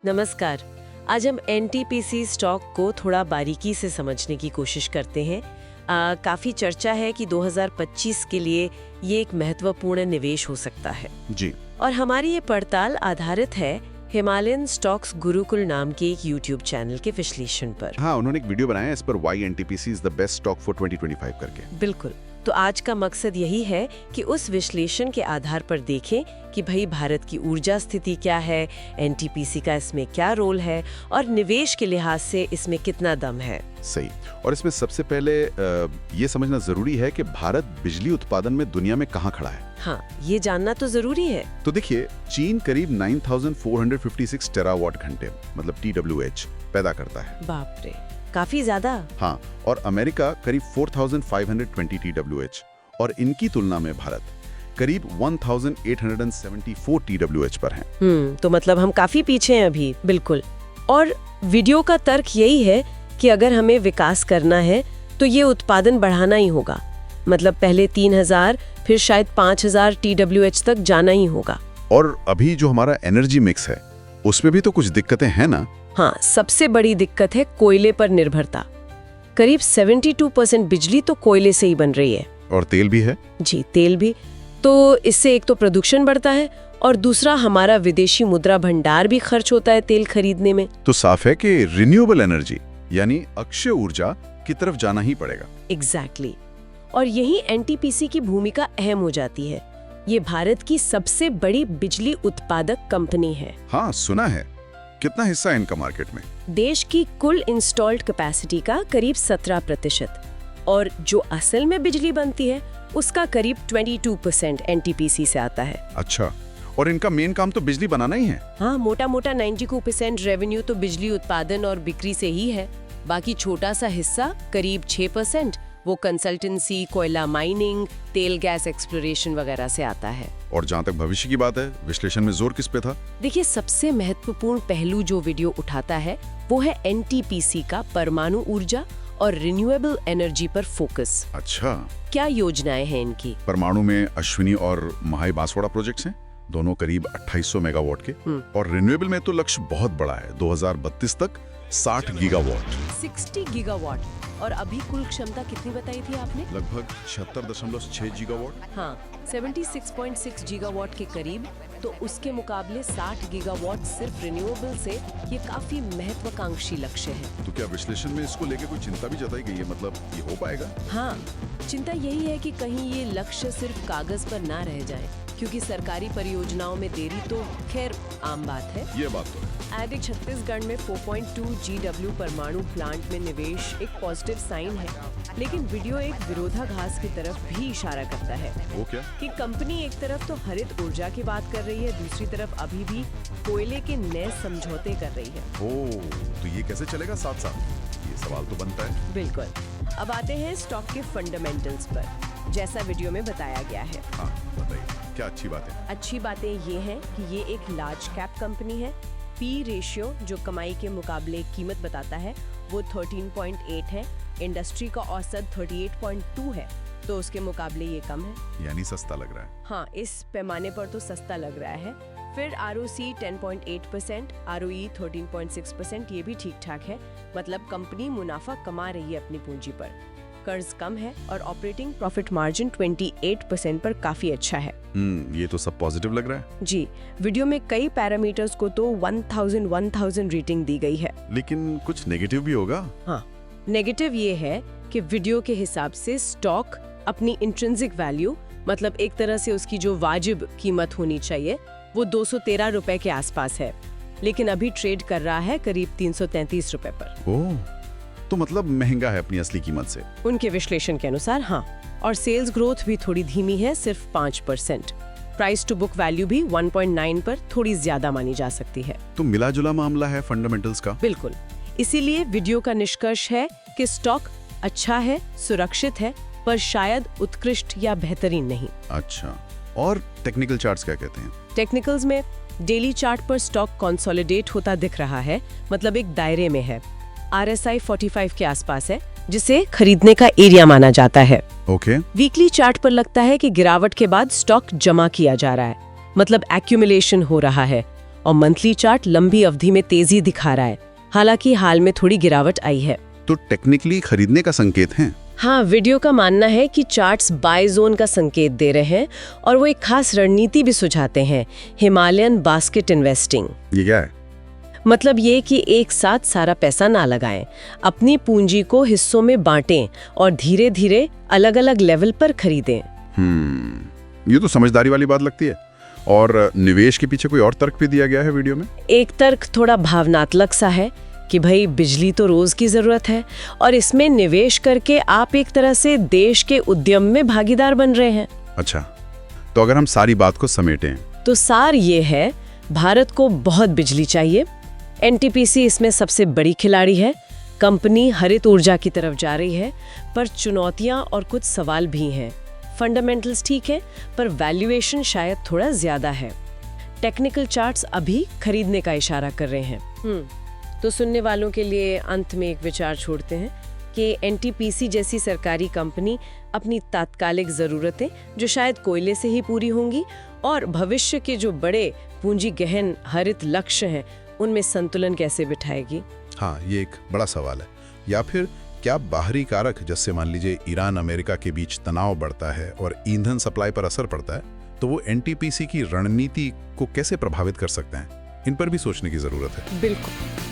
नमस्कार। आज हम एनटीपीसी स्टॉक को थोड़ा बारीकी से समझने की कोशिश करते हैं। काफ़ी चर्चा है कि 2025 के लिए ये एक महत्वपूर्ण निवेश हो सकता है जी। और हमारी ये पड़ताल आधारित है हिमालयन स्टॉक्स गुरुकुल नाम के एक यूट्यूब चैनल के विश्लेषण पर। हाँ, उन्होंने एक वीडियो बनाया है इस पर why NTPC is the best stock for 2025 करके। बिल्कुल। तो आज का मकसद यही है कि उस विश्लेषण के आधार पर देखें कि भाई भारत की ऊर्जा स्थिति क्या है, एनटीपीसी का इसमें क्या रोल है और निवेश के लिहाज से इसमें कितना दम है। सही। और इसमें सबसे पहले ये समझना जरूरी है कि भारत बिजली उत्पादन में दुनिया में कहाँ खड़ा है। हाँ, ये जानना तो जरूरी है। तो देखिए, चीन करीब 9456 टेरावाट घंटे मतलब TWH पैदा करता है। बाप रे, काफी ज्यादा। हाँ, और अमेरिका करीब 4520 TWH और इनकी तुलना में भारत करीब 1874 TWH पर है। तो मतलब हम काफी पीछे हैं अभी। बिल्कुल। और वीडियो का तर्क यही है कि अगर हमें विकास करना है तो ये उत्पादन बढ़ाना ही होगा। मतलब पहले 3000 फिर शायद 5000 TWH तक जाना ही होगा। और अभी जो हमारा एनर्जी मिक्स है उसमें भी तो कुछ दिक्कतें हैं ना। हाँ, सबसे बड़ी दिक्कत है कोयले पर निर्भरता। करीब 72% बिजली तो कोयले से ही बन रही है। और तेल भी है। जी, तेल भी। तो इससे एक तो प्रदूषण बढ़ता है और दूसरा हमारा विदेशी मुद्रा भंडार भी खर्च होता है तेल खरीदने में। तो साफ है कि रिन्यूएबल एनर्जी यानी अक्षय ऊर्जा की तरफ जाना ही पड़ेगा। एग्जैक्टली। और यही एनटीपीसी की भूमिका अहम हो जाती है। ये भारत की सबसे बड़ी बिजली उत्पादक कंपनी है। हाँ, सुना है। कितना हिस्सा है इनका मार्केट में? देश की कुल इंस्टॉल्ड कैपेसिटी का करीब 17% और जो असल में बिजली बनती है उसका करीब 22% एनटीपीसी से आता है। अच्छा, और इनका मेन काम तो बिजली बनाना ही है। हाँ, मोटा मोटा 92% रेवेन्यू तो बिजली उत्पादन और बिक्री से ही है। बाकी छोटा सा हिस्सा करीब 6% वो कंसल्टेंसी, कोयला माइनिंग, तेल गैस एक्सप्लोरेशन वगैरह से आता है। और जहाँ तक भविष्य की बात है, विश्लेषण में जोर किस पे था? देखिए, सबसे महत्वपूर्ण पहलू जो वीडियो उठाता है वो है एनटीपीसी का परमाणु ऊर्जा और रिन्यूएबल एनर्जी पर फोकस। अच्छा, क्या योजनाएं हैं इनकी? परमाणु में अश्विनी और महाई बांसवाड़ा प्रोजेक्ट्स हैं, दोनों करीब 2800 मेगावाट के। और रिन्यूएबल में तो लक्ष्य बहुत बड़ा है, 2032 तक 60 गीगावाट। 60 गीगावाट। और अभी कुल क्षमता कितनी बताई थी आपने? लगभग 76.6 गीगावाट। हाँ, 76.6 गीगावाट के करीब। तो उसके मुकाबले 60 गीगावाट सिर्फ रिन्यूएबल से ये काफी महत्वाकांक्षी लक्ष्य है। तो क्या विश्लेषण में इसको लेकर कोई चिंता भी जताई गई है? मतलब ये हो पाएगा? हाँ, चिंता यही है कि कहीं ये लक्ष्य सिर्फ कागज पर ना रह जाए, क्योंकि सरकारी परियोजनाओं में देरी तो खैर आम बात है। ये बात तो है। आदि छत्तीसगढ़ में 4.2 GW परमाणु प्लांट में निवेश एक पॉजिटिव साइन है, लेकिन वीडियो एक विरोधाभास की तरफ भी इशारा करता है। वो क्या? कि कंपनी एक तरफ तो हरित ऊर्जा की बात कर रही है, दूसरी तरफ अभी भी कोयले के नए समझौते कर रही है। तो ये कैसे चलेगा साथ साथ? ये सवाल तो बनता है। बिल्कुल। अब आते हैं स्टॉक के फंडामेंटल्स पर, जैसा वीडियो में बताया गया है। हाँ, बताइए क्या अच्छी बात है? अच्छी बातें ये हैं कि ये एक लार्ज कैप कंपनी है। पी रेशियो जो कमाई के मुकाबले कीमत बताता है वो 13.8 है। इंडस्ट्री का औसत 38.2 है, तो उसके मुकाबले ये कम है। यानी सस्ता लग रहा है। हाँ, इस पैमाने पर तो सस्ता लग रहा है। फिर ROC 10.8%, ROE 13.6%, ये भी ठीक ठाक है। मतलब कंपनी मुनाफा कमा रही है अपनी पूंजी पर। कर्ज कम है और ऑपरेटिंग प्रॉफिट मार्जिन 28% पर काफी अच्छा है। ये तो सब पॉजिटिव लग रहा है। जी, वीडियो में कई पैरामीटर्स को तो 1000 रेटिंग दी गई है। लेकिन कुछ नेगेटिव भी होगा। हाँ, नेगेटिव ये है कि वीडियो के हिसाब से स्टॉक अपनी इंट्रिंसिक वैल्यू, मतलब एक तरह से उसकी जो वाजिब कीमत होनी चाहिए, वो 213 रुपए के आसपास है, लेकिन अभी ट्रेड कर रहा है करीब 333 रुपए पर। ओह, तो मतलब महंगा है अपनी असली कीमत से। उनके विश्लेषण के अनुसार हाँ। और सेल्स ग्रोथ भी थोड़ी धीमी है, सिर्फ 5%। प्राइस टू बुक वैल्यू भी 1.9 पर थोड़ी ज्यादा मानी जा सकती है। तो मिला जुला मामला है फंडामेंटल्स का। बिल्कुल। इसीलिए वीडियो का निष्कर्ष है कि स्टॉक अच्छा है, सुरक्षित है, पर शायद उत्कृष्ट या बेहतरीन नहीं। अच्छा, और टेक्निकल चार्ट्स क्या कहते हैं? टेक्निकल्स में डेली चार्ट पर स्टॉक कंसोलिडेट होता दिख रहा है, मतलब एक दायरे में है। RSI 45 के आसपास है, जिसे खरीदने का एरिया माना जाता है। ओके। वीकली चार्ट पर लगता है कि गिरावट के बाद स्टॉक जमा किया जा रहा है, मतलब एक्यूमुलेशन हो रहा है। और मंथली चार्ट लंबी अवधि में तेजी दिखा रहा है। हालांकि हाल में थोड़ी गिरावट आई है। तो टेक्निकली खरीदने का संकेत है। हाँ, वीडियो का मानना है कि चार्ट्स बाय जोन का संकेत दे रहे हैं और वो एक खास रणनीति भी सुझाते हैं, हिमालयन बास्केट इन्वेस्टिंग। ये क्या है? मतलब ये कि एक साथ सारा पैसा ना लगाएं, अपनी पूंजी को हिस्सों में बांटें और धीरे धीरे अलग अलग लेवल पर खरीदें। ये तो समझदारी वाली बात लगती है। और निवेश के पीछे कोई और तर्क भी दिया गया है वीडियो में? एक तर्क थोड़ा भावनात्मक सा है कि भाई बिजली तो रोज की जरूरत है और इसमें निवेश करके आप एक तरह से देश के उद्यम में भागीदार बन रहे हैं। अच्छा, तो अगर हम सारी बात को समेटें तो सार ये है, भारत को बहुत बिजली चाहिए। एनटीपीसी इसमें सबसे बड़ी खिलाड़ी है। कंपनी हरित ऊर्जा की तरफ जा रही है, पर चुनौतियां और कुछ सवाल भी हैं। फंडामेंटल्स ठीक है, पर वैल्यूएशन शायद थोड़ा ज्यादा है। टेक्निकल चार्ट्स अभी खरीदने का इशारा कर रहे हैं। तो सुनने वालों के लिए अंत में एक विचार छोड़ते हैं कि एनटीपीसी जैसी सरकारी कंपनी अपनी तात्कालिक ज़रूरतें, जो शायद कोयले से ही पूरी होंगी, और भविष्य के जो बड़े पूंजी गहन हरित लक्ष्य हैं, उनमें संतुलन कैसे बिठाएगी। हाँ, ये एक बड़ा सवाल है। या फिर क्या बाहरी कारक, जैसे मान लीजिए ईरान अमेरिका के बीच तनाव बढ़ता है और ईंधन सप्लाई पर असर पड़ता है, तो वो एनटीपीसी की रणनीति को कैसे प्रभावित कर सकते हैं? इन पर भी सोचने की जरूरत है। बिल्कुल।